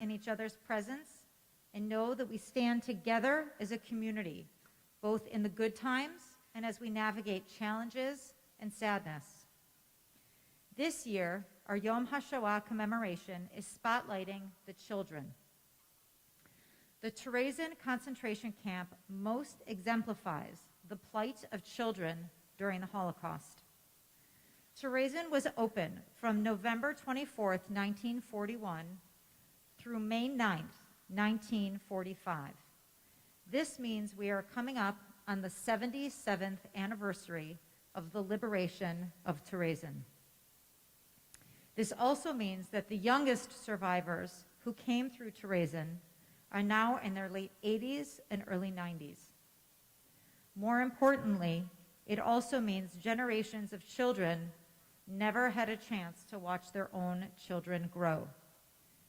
in each other's presence and know that we stand together as a community, both in the good times and as we navigate challenges and sadness. This year, our Yom HaShoah commemoration is spotlighting the children. The Terezin concentration camp most exemplifies the plight of children during the Holocaust. Terezin was open from November 24th, 1941 through May 9th, 1945. This means we are coming up on the 77th anniversary of the liberation of Terezin. This also means that the youngest survivors who came through Terezin are now in their late 80s and early 90s. More importantly, it also means generations of children never had a chance to watch their own children grow.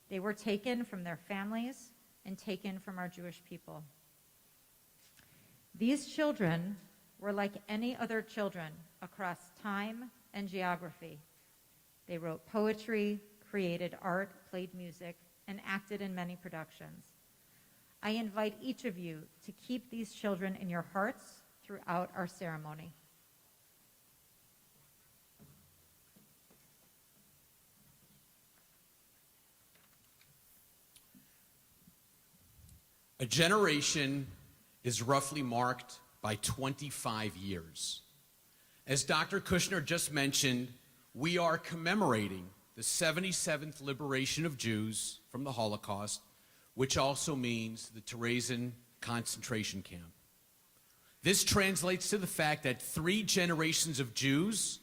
They were taken from their families and taken from our Jewish people. These children were like any other children across time and geography. They wrote poetry, created art, played music, and acted in many productions. I invite each of you to keep these children in your hearts throughout our ceremony. A generation is roughly marked by 25 years. As Dr. Kushner just mentioned, we are commemorating the 77th liberation of Jews from the Holocaust, which also means the Terezin concentration camp. This translates to the fact that 3 generations of Jews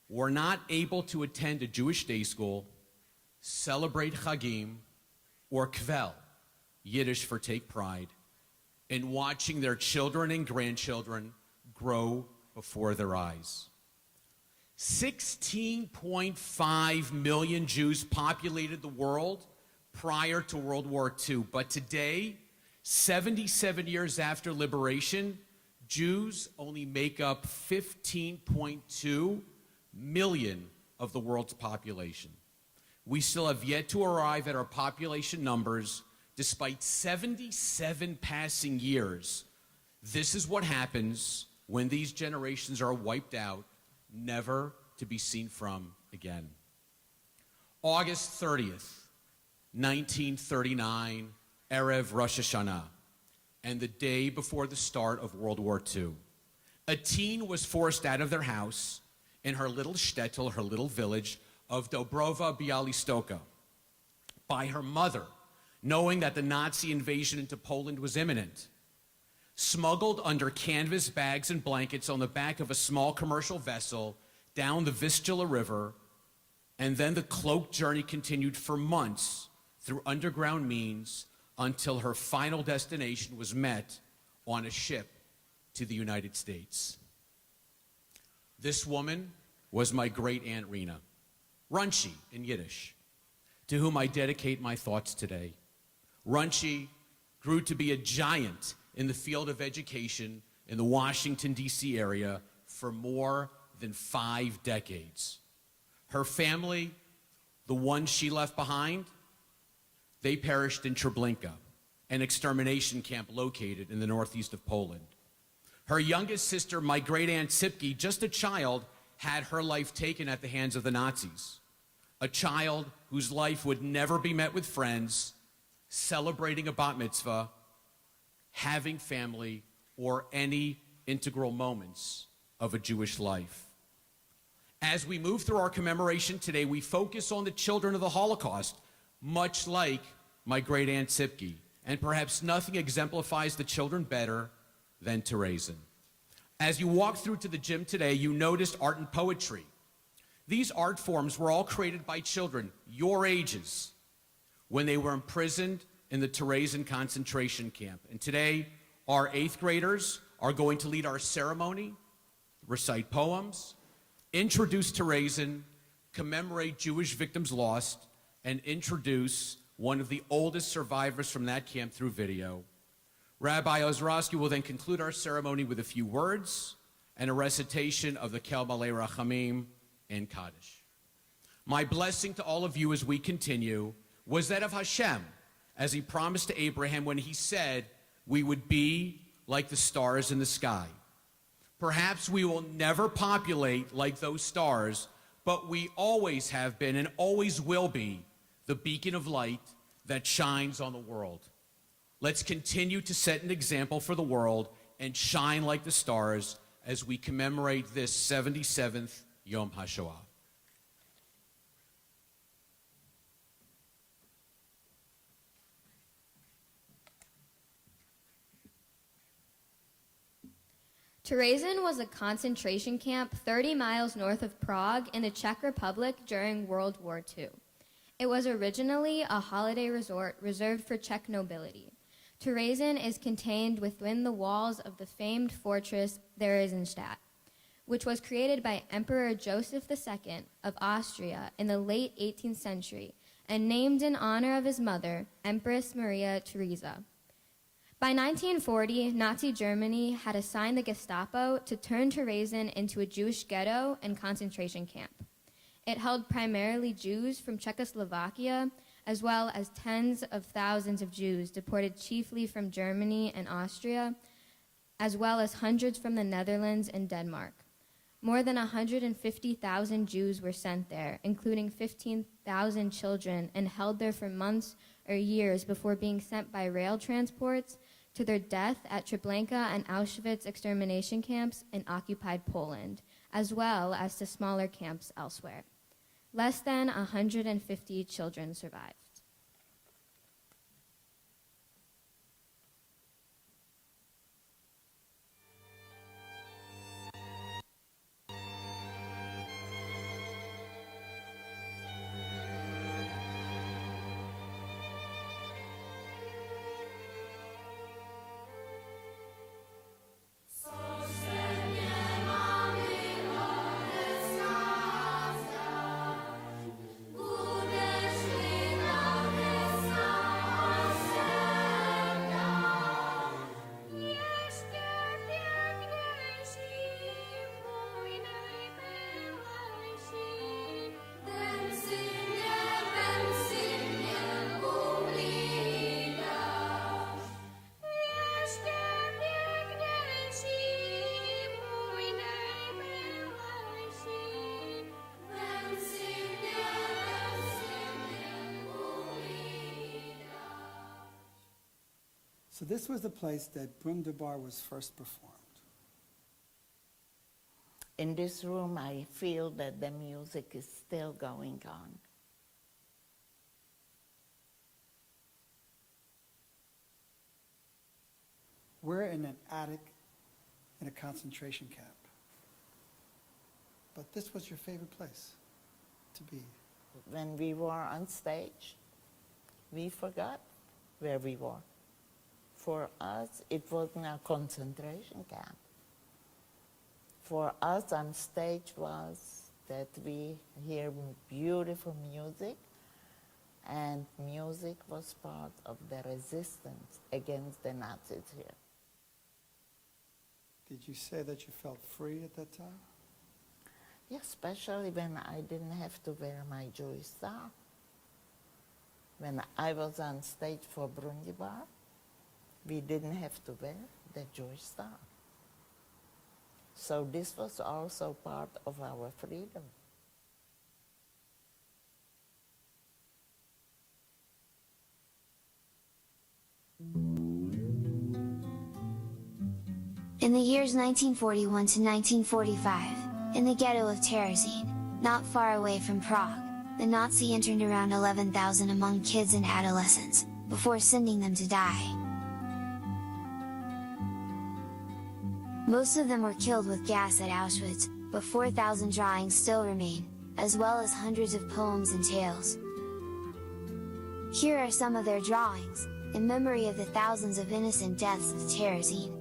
were not able to attend a Jewish day school, celebrate Chagim, or Kvel, Yiddish for take pride, in watching their children and grandchildren grow before their eyes. 16.5 million Jews populated the world prior to World War II, but today, 77 years after liberation, Jews only make up 15.2 million of the world's population. We still have yet to arrive at our population numbers despite 77 passing years. This is what happens when these generations are wiped out, never to be seen from again. August 30th, 1939, Erev Rosh Hashanah, and the day before the start of World War II. A teen was forced out of their house in her little shtetl, her little village of Dobrova Bialystoka, by her mother, knowing that the Nazi invasion into Poland was imminent. Smuggled under canvas bags and blankets on the back of a small commercial vessel down the Vistula River, and then the cloaked journey continued for months through underground means until her final destination was met on a ship to the United States. This woman was my great-aunt Rena, Runchi in Yiddish, to whom I dedicate my thoughts today. Runchi grew to be a giant in the field of education in the Washington, D.C. area for more than 5 decades. Her family, the ones she left behind, they perished in Treblinka, an extermination camp located in the northeast of Poland. Her youngest sister, my great-aunt Sipke, just a child, had her life taken at the hands of the Nazis. A child whose life would never be met with friends, celebrating a bat mitzvah, having family, or any integral moments of a Jewish life. As we move through our commemoration today, we focus on the children of the Holocaust, much like my great-aunt Sipke, and perhaps nothing exemplifies the children better than Terezin. As you walk through to the gym today, you noticed art and poetry. These art forms were all created by children your ages when they were imprisoned in the Terezin concentration camp. And today, our 8th graders are going to lead our ceremony, recite poems, introduce Terezin, commemorate Jewish victims lost, and introduce one of the oldest survivors from that camp through video. Rabbi Ozrowski will then conclude our ceremony with a few words and a recitation of the Kel Malei Rachamim and Kaddish. My blessing to all of you as we continue was that of Hashem, as he promised to Abraham when he said we would be like the stars in the sky. Perhaps we will never populate like those stars, but we always have been and always will be the beacon of light that shines on the world. Let's continue to set an example for the world and shine like the stars as we commemorate this 77th Yom HaShoah. Terezin was a concentration camp 30 miles north of Prague in the Czech Republic during World War II. It was originally a holiday resort reserved for Czech nobility. Terezin is contained within the walls of the famed fortress Theresienstadt, which was created by Emperor Joseph II of Austria in the late 18th century and named in honor of his mother, Empress Maria Theresa. By 1940, Nazi Germany had assigned the Gestapo to turn Terezin into a Jewish ghetto and concentration camp. It held primarily Jews from Czechoslovakia, as well as tens of thousands of Jews deported chiefly from Germany and Austria, as well as hundreds from the Netherlands and Denmark. More than 150,000 Jews were sent there, including 15,000 children, and held there for months or years before being sent by rail transports to their death at Treblinka and Auschwitz extermination camps in occupied Poland, as well as to smaller camps elsewhere. Less than 150 children survived. So this was the place that Brundabar was first performed. In this room, I feel that the music is still going on. We're in an attic in a concentration camp. But this was your favorite place to be. When we were on stage, we forgot where we were. For us, it wasn't a concentration camp. For us, on stage was that we hear beautiful music, and music was part of the resistance against the Nazis here. Did you say that you felt free at that time? Yeah, especially when I didn't have to wear my Jewish star. When I was on stage for Brundibar, we didn't have to wear the Jewish star. So this was also part of our freedom. In the years 1941 to 1945, in the ghetto of Terezin, not far away from Prague, the Nazi interned around 11,000 among kids and adolescents, before sending them to die. Most of them were killed with gas at Auschwitz, but 4,000 drawings still remain, as well as hundreds of poems and tales. Here are some of their drawings, in memory of the thousands of innocent deaths of Terezin.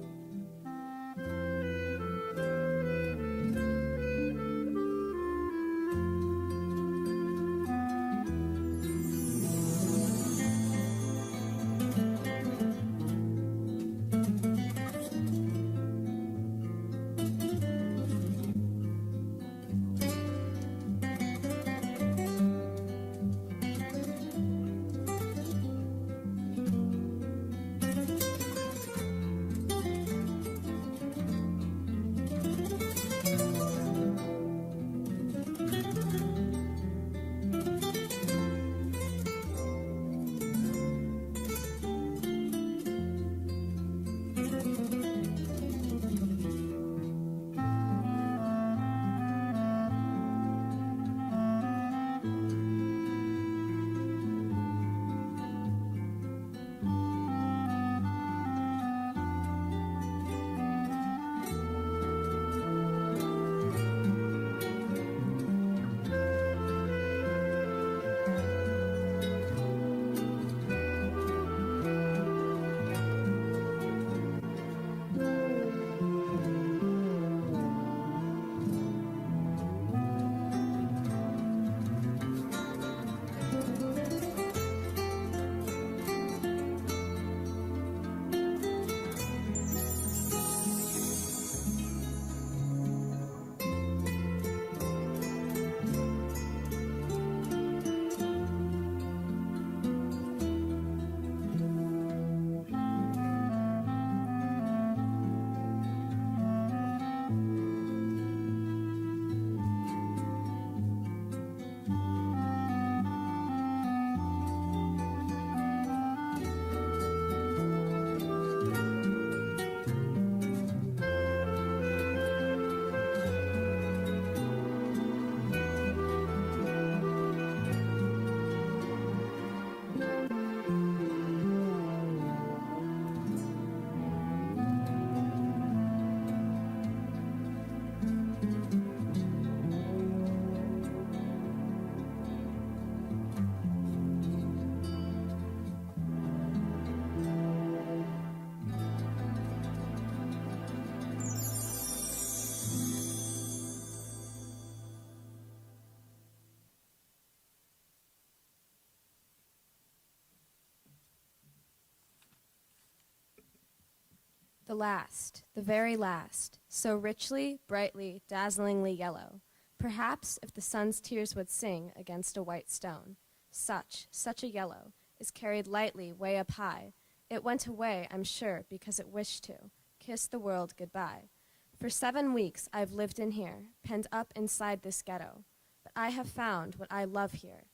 The last, the very last, so richly, brightly, dazzlingly yellow. Perhaps if the sun's tears would sing against a white stone. Such a yellow, is carried lightly way up high. It went away, I'm sure, because it wished to. Kiss the world goodbye. For 7 weeks I've lived in here, penned up inside this ghetto. But I have found what I love here.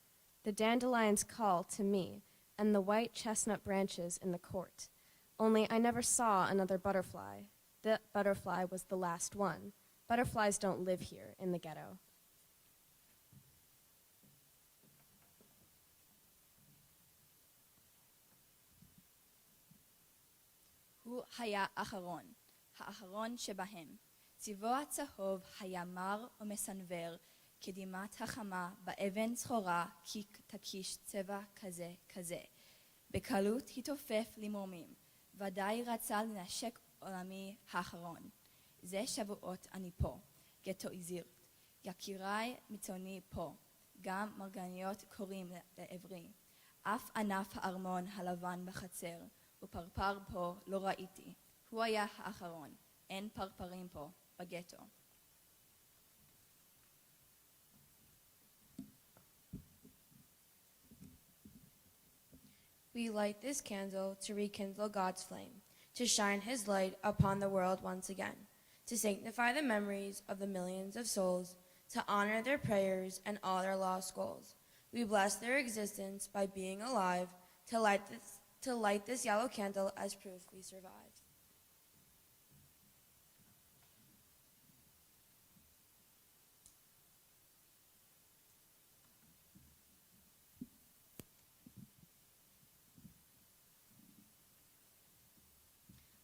The dandelions call to me, and the white chestnut branches in the court. Only I never saw another butterfly. The butterfly was the last one. Butterflies don't live here in the ghetto. הוא היה אחרון, האחרון שבהם. צבעו הצהוב היה מר ומסנוור, כדמעת החמה באבן צחורה, כי תקיש צבע כזה כזה. בקלות התעופף למרומים, ודאי רצה לנשק עולמי האחרון. זה שבועות אני פה, גטו איזירט. יקיריי מצוני פה, גם מרגניות קוראים לעברי. אף ענף הארמון הלבן בחצר, ופרפר פה לא ראיתי. הוא היה האחרון, אין פרפרים פה, בגטו. We light this candle to rekindle God's flame, to shine his light upon the world once again, to sanctify the memories of the millions of souls, to honor their prayers and all their lost goals. We bless their existence by being alive, to light this yellow candle as proof we survived.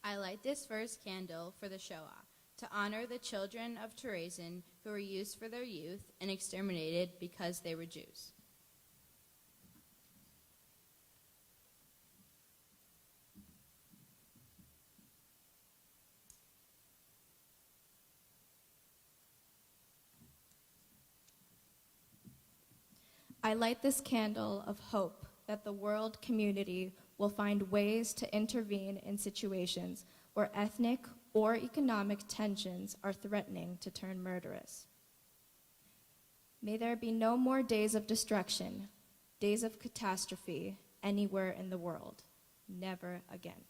I light this first candle for the Shoah, to honor the children of Terezin who were used for their youth and exterminated because they were Jews. I light this candle of hope that the world community will find ways to intervene in situations where ethnic or economic tensions are threatening to turn murderous. May there be no more days of destruction, days of catastrophe anywhere in the world. Never again.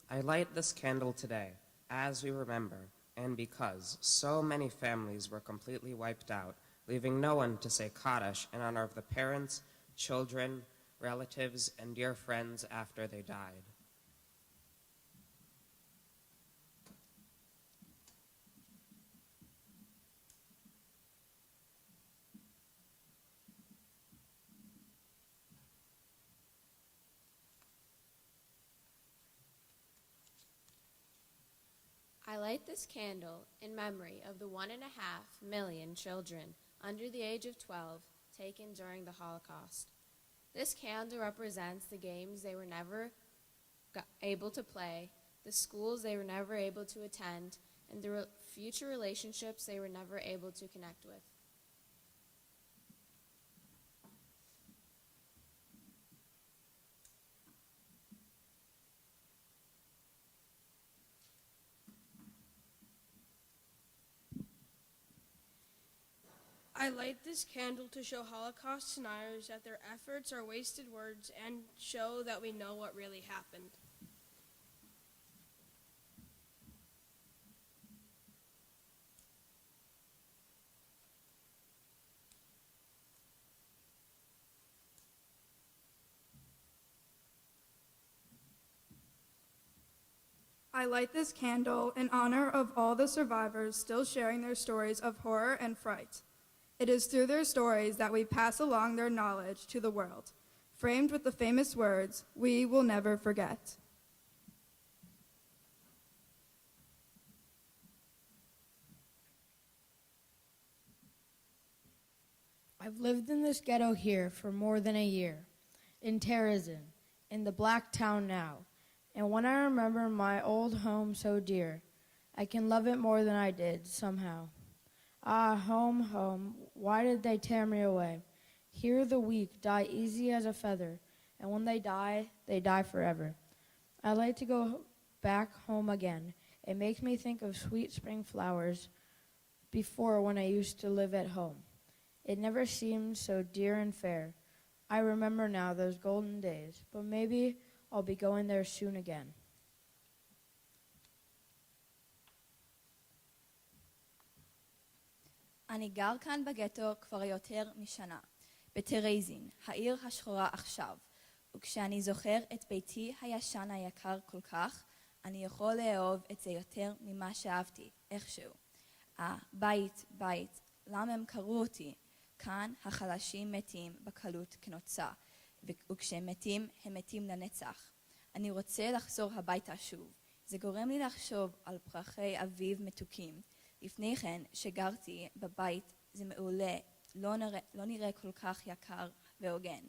I light this candle today, as we remember, and because so many families were completely wiped out, leaving no one to say Kaddish in honor of the parents, children, relatives, and dear friends after they died. I light this candle in memory of the 1.5 million children under the age of 12 taken during the Holocaust. This candle represents the games they were never able to play, the schools they were never able to attend, and the future relationships they were never able to connect with. I light this candle to show Holocaust deniers that their efforts are wasted words and show that we know what really happened. I light this candle in honor of all the survivors still sharing their stories of horror and fright. It is through their stories that we pass along their knowledge to the world, framed with the famous words, "We will never forget." I've lived in this ghetto here for more than a year. in Terezin, in the black town now. And when I remember my old home so dear, I can love it more than I did, somehow. Ah, home, home, why did they tear me away? Here the weak die easy as a feather, and when they die forever. I like to go back home again. It makes me think of sweet spring flowers before when I used to live at home. It never seemed so dear and fair. I remember now those golden days, but maybe I'll be going there soon again. אני גר כאן בגטו כבר יותר משנה, בטרייזין, העיר השחורה עכשיו, וכשאני זוכר את ביתי הישן היקר כל כך, אני יכול לאהוב את זה יותר ממה שאהבתי, איכשהו. בית, בית, למה הם קראו אותי? כאן החלשים מתים בקלות כנוצה, וכשהם מתים, הם מתים לנצח. אני רוצה לחזור הביתה שוב. זה גורם לי לחשוב על פרחי אביב מתוקים. לפני כן, שגרתי בבית, זה מעולה, לא נראה כל כך יקר והוגן.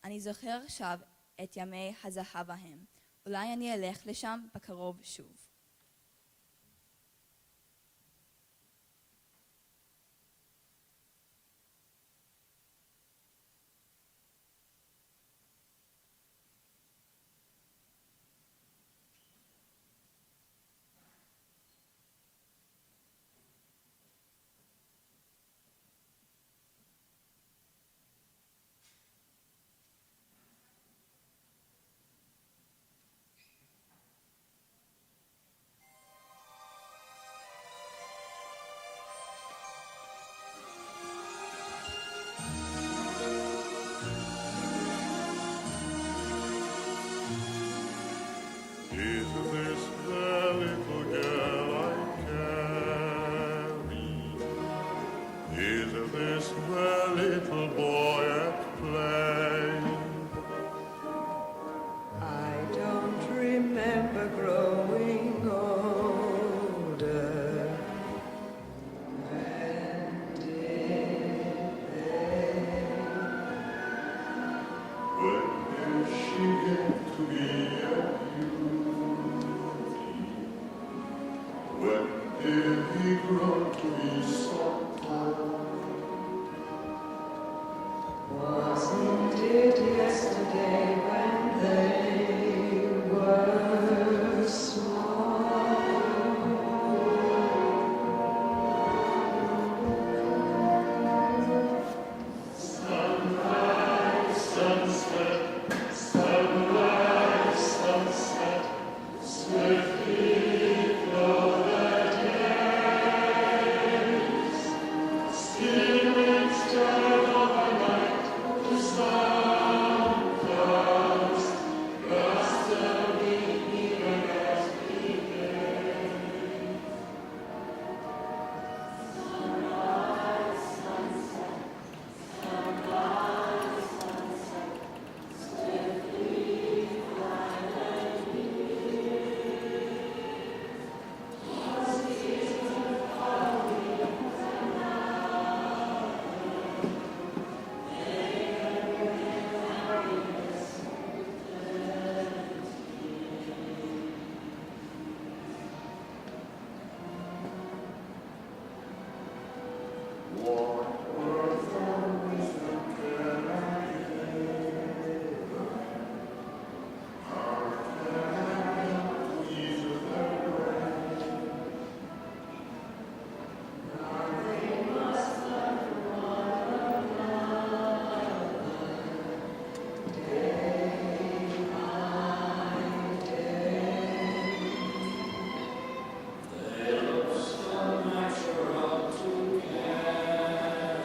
אני זוכר עכשיו את ימי הזהב ההם. אולי אני אלך לשם בקרוב שוב. Is this the little girl I carry? Is this the little boy at play? I don't remember growing older. When did they? When did she get to be a When did he grow to be so tall? Wasn't it yesterday when they were small? Sunrise, sunset, sunrise, sunset, swiftly flow the days. Still instead of a night, the sun comes, blustering even as we gaze. Sunrise, sunset, sunrise, sunset, swiftly fly the years. One season following another, they bring happiness to What words of wisdom can I give? How can I ease their way? Nothing must learn from one another, day by day. They look so natural together.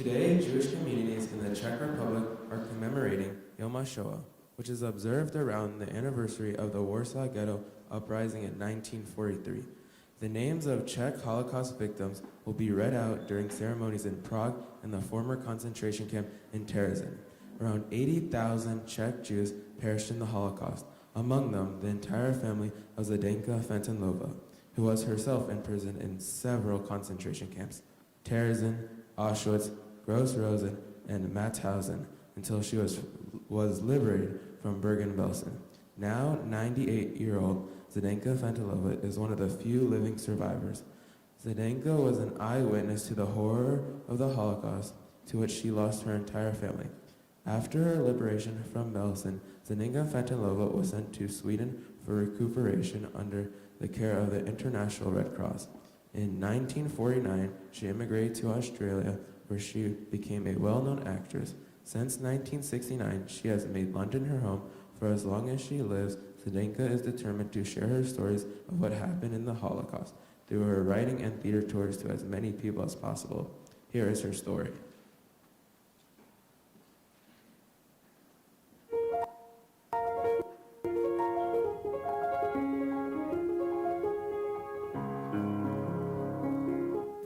Today, Jewish communities in the Czech Republic are commemorating Yom Hashoah, which is observed around the anniversary of the Warsaw Ghetto Uprising in 1943. The names of Czech Holocaust victims will be read out during ceremonies in Prague and the former concentration camp in Terezin. Around 80,000 Czech Jews perished in the Holocaust, among them the entire family of Zdenka Fantilova, who was herself imprisoned in several concentration camps, Terezin, Auschwitz, Gross-Rosen, and Mauthausen, until she was liberated from Bergen-Belsen. Now 98-year-old Zdenka Fantilova is one of the few living survivors. Zdenka was an eyewitness to the horror of the Holocaust, to which she lost her entire family. After her liberation from Belsen, Zdenka Fantilova was sent to Sweden for recuperation under the care of the International Red Cross. In 1949, she immigrated to Australia, where she became a well-known actress. Since 1969, she has made London her home. For as long as she lives, Zdenka is determined to share her stories of what happened in the Holocaust through her writing and theater tours to as many people as possible. Here is her story.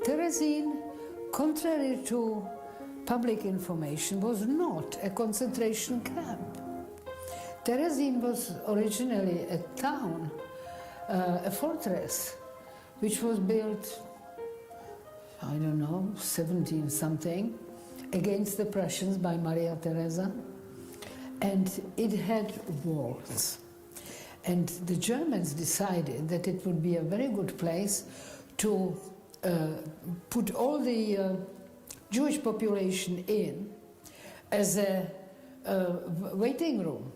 Terezin, contrary to public information, was not a concentration camp. Terezin was originally a town, a fortress, which was built, I don't know, 17-something, against the Prussians by Maria Theresa, and it had walls. And the Germans decided that it would be a very good place to put all the Jewish population in as a waiting room,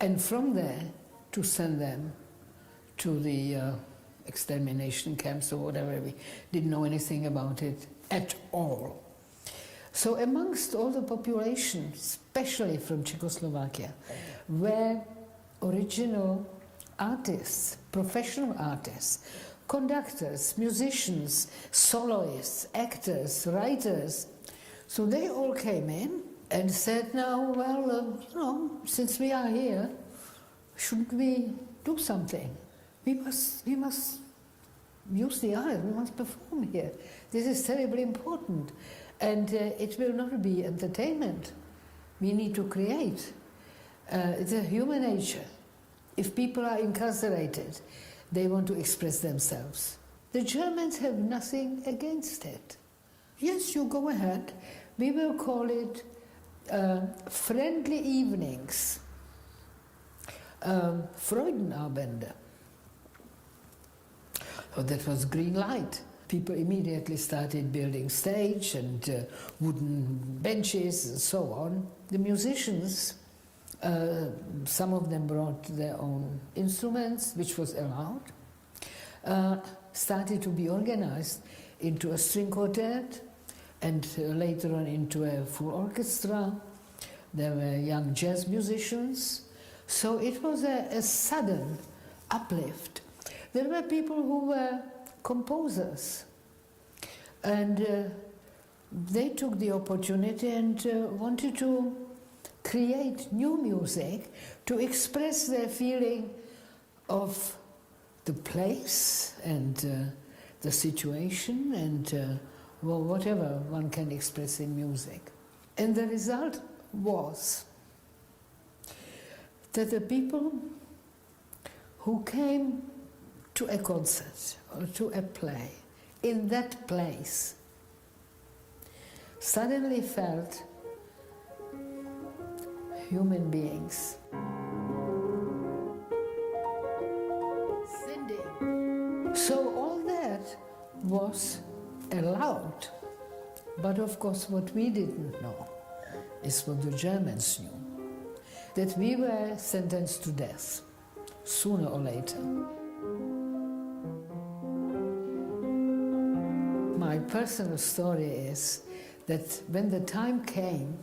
and from there to send them to the extermination camps or whatever. We didn't know anything about it at all. So amongst all the population, especially from Czechoslovakia, were original artists, professional artists, conductors, musicians, soloists, actors, writers. So they all came in and said, now, well, since we are here, shouldn't we do something? We must use the art, we must perform here. This is terribly important. And it will not be entertainment. We need to create. It's a human nature. If people are incarcerated, they want to express themselves. The Germans have nothing against it. Yes, you go ahead. We will call it friendly evenings, Freudenabende. So that was green light. People immediately started building stage and wooden benches and so on. The musicians, some of them brought their own instruments, which was allowed, started to be organized into a string quartet and later on into a full orchestra. There were young jazz musicians. So it was a sudden uplift. There were people who were composers, and they took the opportunity and wanted to create new music to express their feeling of the place and the situation and well, whatever one can express in music. And the result was that the people who came to a concert or to a play in that place suddenly felt human beings. Singing. So all that was allowed. But of course what we didn't know is what the Germans knew, that we were sentenced to death, sooner or later. My personal story is that when the time came,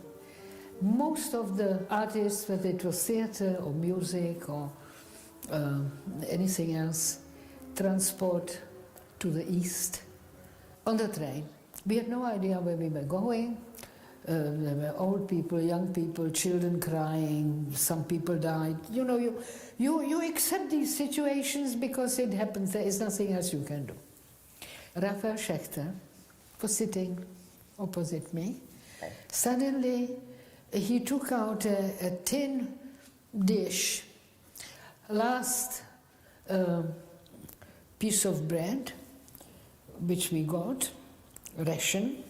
most of the artists, whether it was theater or music or anything else, transport to the east on the train. We had no idea where we were going. There were old people, young people, children crying, some people died. You know, you accept these situations because it happens. There is nothing else you can do. Raphael Schechter was sitting opposite me. Suddenly, he took out a tin dish, last piece of bread, which we got, ration,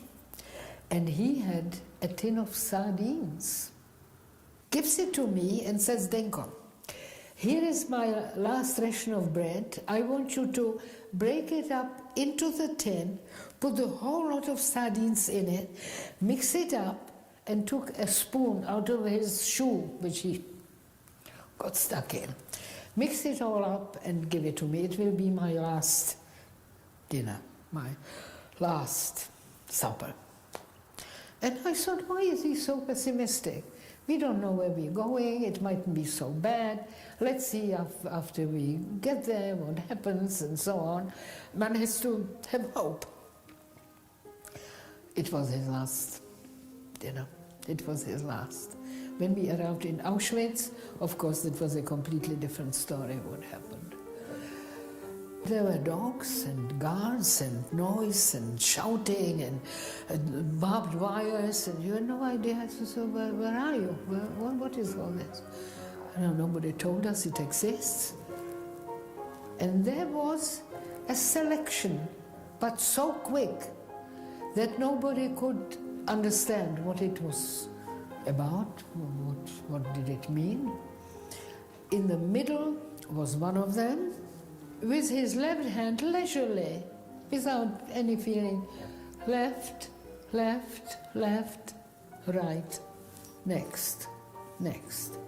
and he had a tin of sardines. Gives it to me and says, Denko, here is my last ration of bread. I want you to break it up into the tin, put a whole lot of sardines in it, mix it up, and took a spoon out of his shoe, which he got stuck in. Mix it all up and give it to me. It will be my last dinner, my last supper. And I thought, why is he so pessimistic? We don't know where we're going, it mightn't be so bad. Let's see after we get there what happens and so on. One has to have hope. It was his last dinner. It was his last. When we arrived in Auschwitz, of course, it was a completely different story what happened. There were dogs and guards and noise and shouting and barbed wires, and you had no idea. So where are you? What is all this? I don't know, nobody told us it exists. And there was a selection, but so quick that nobody could understand what it was about, what did it mean. In the middle was one of them, with his left hand leisurely, without any feeling. Left, left, left, right, next, next.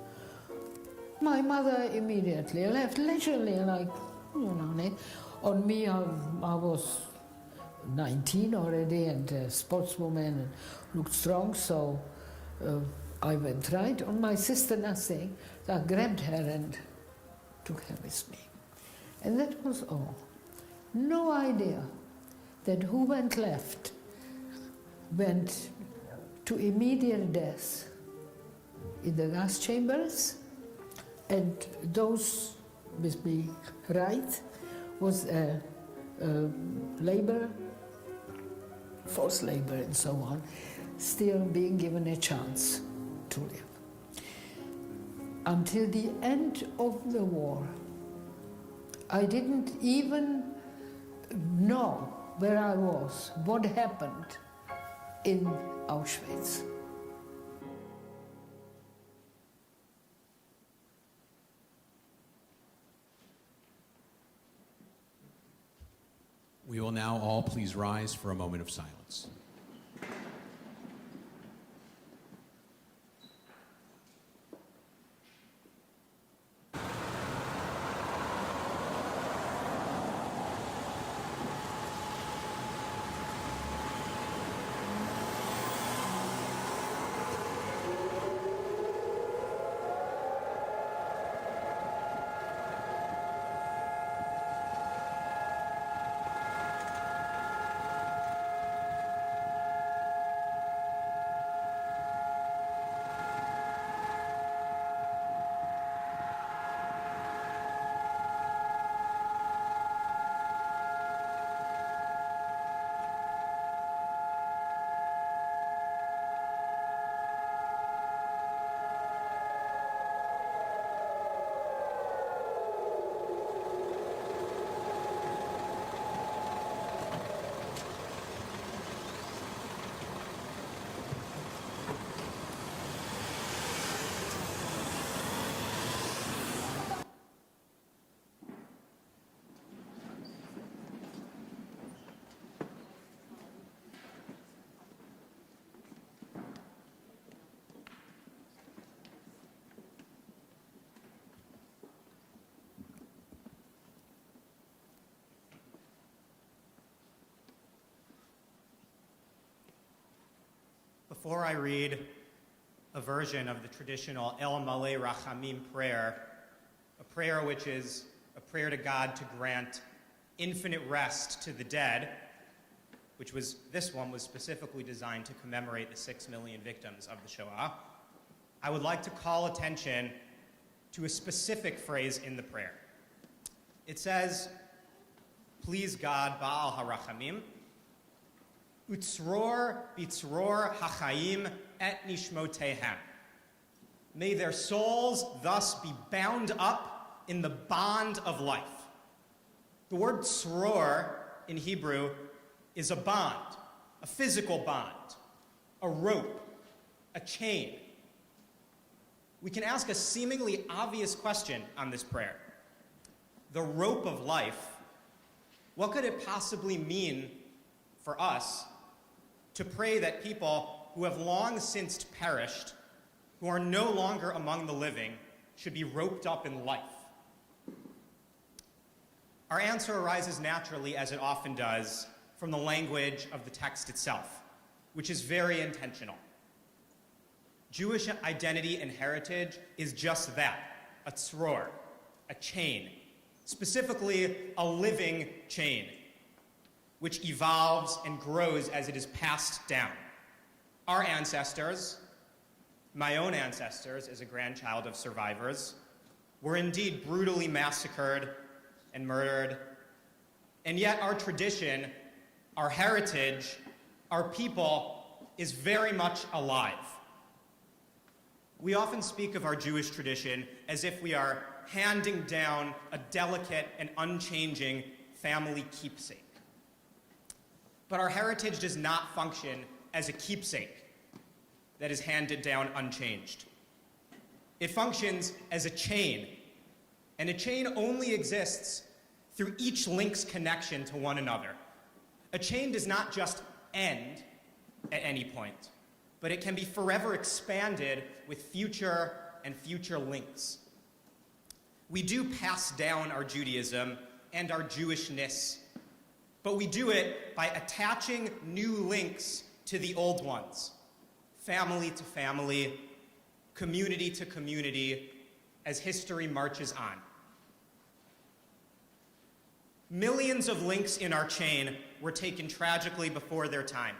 My mother immediately left leisurely, like, you know, on me I was 19 already and a sportswoman and looked strong, so I went right. On my sister, nothing. So I grabbed her and took her with me. And that was all. No idea that who went left went to immediate death in the gas chambers, and those with me right was labor, forced labor and so on, still being given a chance to live. Until the end of the war, I didn't even know where I was, what happened in Auschwitz. We will now all please rise for a moment of silence. Before I read a version of the traditional El Malei Rachamim prayer, a prayer which is a prayer to God to grant infinite rest to the dead, this one was specifically designed to commemorate the 6 million victims of the Shoah, I would like to call attention to a specific phrase in the prayer. It says, "Please God, Ba'al HaRachamim, Utzror bitzror hachaim et nishmotehem." May their souls thus be bound up in the bond of life. The word tzror in Hebrew is a bond, a physical bond, a rope, a chain. We can ask a seemingly obvious question on this prayer. The rope of life, what could it possibly mean for us to pray that people who have long since perished, who are no longer among the living, should be roped up in life? Our answer arises naturally, as it often does, from the language of the text itself, which is very intentional. Jewish identity and heritage is just that, a tzror, a chain, specifically a living chain, which evolves and grows as it is passed down. Our ancestors, my own ancestors as a grandchild of survivors, were indeed brutally massacred and murdered, and yet our tradition, our heritage, our people is very much alive. We often speak of our Jewish tradition as if we are handing down a delicate and unchanging family keepsake. But our heritage does not function as a keepsake that is handed down unchanged. It functions as a chain, and a chain only exists through each link's connection to one another. A chain does not just end at any point, but it can be forever expanded with future and future links. We do pass down our Judaism and our Jewishness, but we do it by attaching new links to the old ones, family to family, community to community, as history marches on. Millions of links in our chain were taken tragically before their time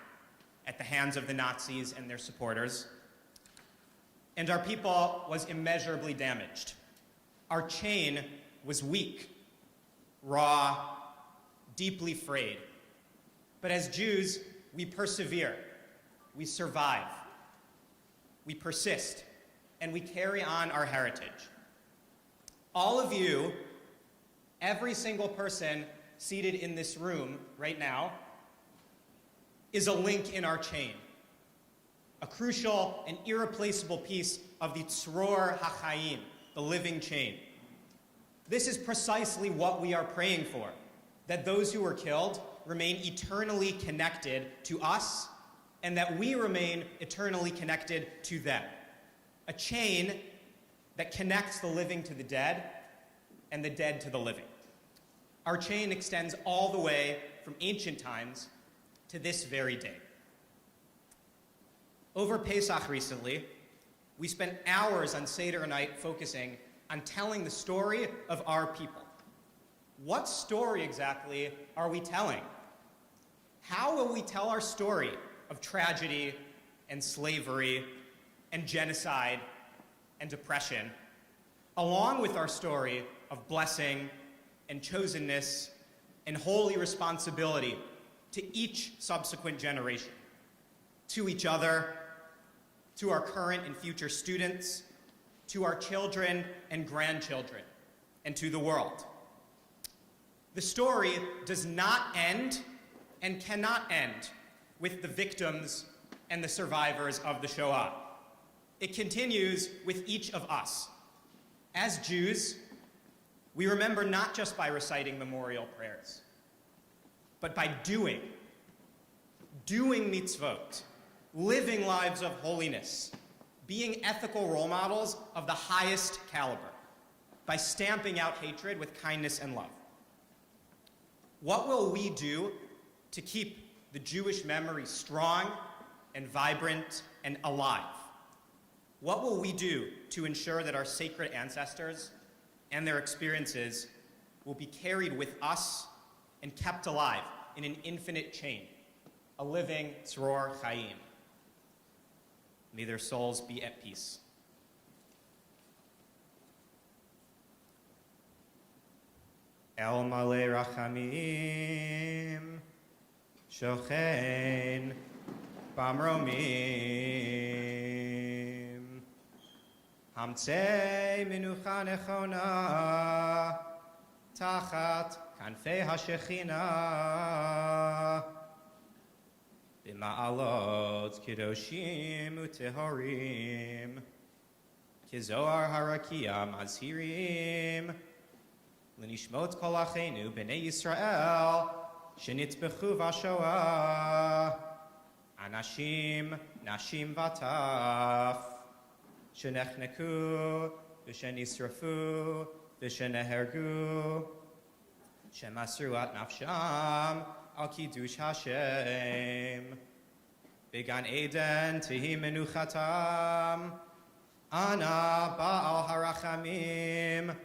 at the hands of the Nazis and their supporters, and our people was immeasurably damaged. Our chain was weak, raw, deeply frayed. But as Jews, we persevere, we survive, we persist, and we carry on our heritage. All of you, every single person seated in this room right now, is a link in our chain, a crucial and irreplaceable piece of the tzror hachaim, the living chain. This is precisely what we are praying for, that those who were killed remain eternally connected to us, and that we remain eternally connected to them. A chain that connects the living to the dead and the dead to the living. Our chain extends all the way from ancient times to this very day. Over Pesach recently, we spent hours on Seder night focusing on telling the story of our people. What story exactly are we telling? How will we tell our story of tragedy and slavery and genocide and oppression, along with our story of blessing and chosenness and holy responsibility to each subsequent generation, to each other, to our current and future students, to our children and grandchildren, and to the world? The story does not end and cannot end with the victims and the survivors of the Shoah. It continues with each of us. As Jews, we remember not just by reciting memorial prayers, but by doing mitzvot, living lives of holiness, being ethical role models of the highest caliber, by stamping out hatred with kindness and love. What will we do to keep the Jewish memory strong and vibrant and alive? What will we do to ensure that our sacred ancestors and their experiences will be carried with us and kept alive in an infinite chain? a living tzror chaim. May their souls be at peace. El malei rachamim, shochen bamromim, hamtzei menucha nechona, tachat kanfei hashechina, b'ma'alot kedoshim utehorim, kizoar harakia mazhirim, L'nishmot kol achenu b'nei Yisrael shenitbechu v'ashoah anashim, nashim v'taf shenechneku v'shenisrafu v'shenehergu shemasru at nafsham al kiddush Hashem B'gan Eden tehi menuchatam ana ba'al harachamim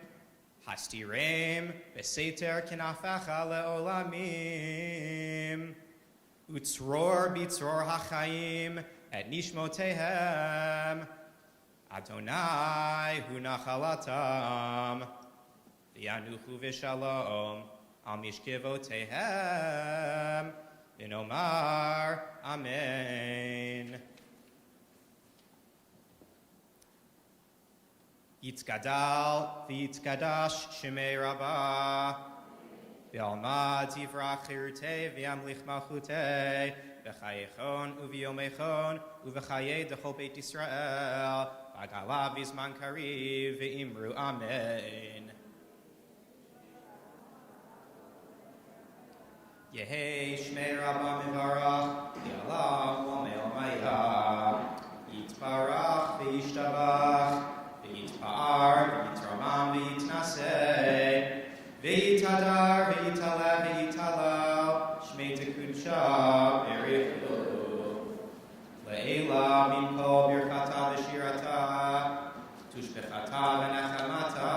Hastirem beseter kinafecha leolamim utzror bitzror hachaim et nishmotehem Adonai hu nachalatam v'yanuchu v'shalom al mishkevotehem v'nomar amen. Yitzgadal v'yitzgadash shemei rabbah v'almad yivrach chirutei v'yamlich malchutei v'chayechon u'v'yomechon u'v'chayei d'chol beit Yisrael v'agala v'zman kariv v'imru amen. Yehei shmei rabbah mivarach v'yalav v'omei omayah yitbarach v'yishtabach V'yitpa'ar, v'yitramam, v'yitnaseh, v'yitadar, v'yitalev, v'yitalal, shmei tekudshah, b'erichu. Le'ela min kol birchata v'shirata, tushbechata v'nechamata,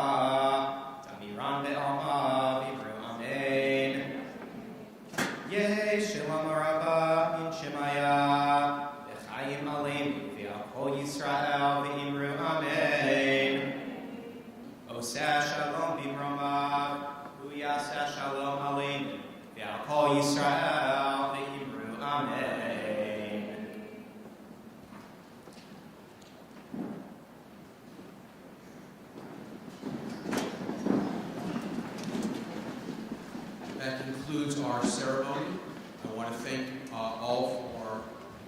tamiran ve'alma, v'imru amen. Yehei shalom rabbah min shemaya, v'chayim aleinu, v'al kol Yisrael, v'imru amen. Oseh shalom b'mromav, hu yaseh shalom aleinu, v'al kol Yisrael v'imru amen. That concludes our ceremony. I want to thank all for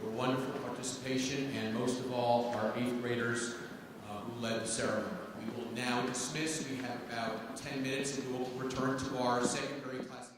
your wonderful participation, and most of all, our 8th graders who led the ceremony. We will now dismiss. We have about 10 minutes, and we will return to our secondary class.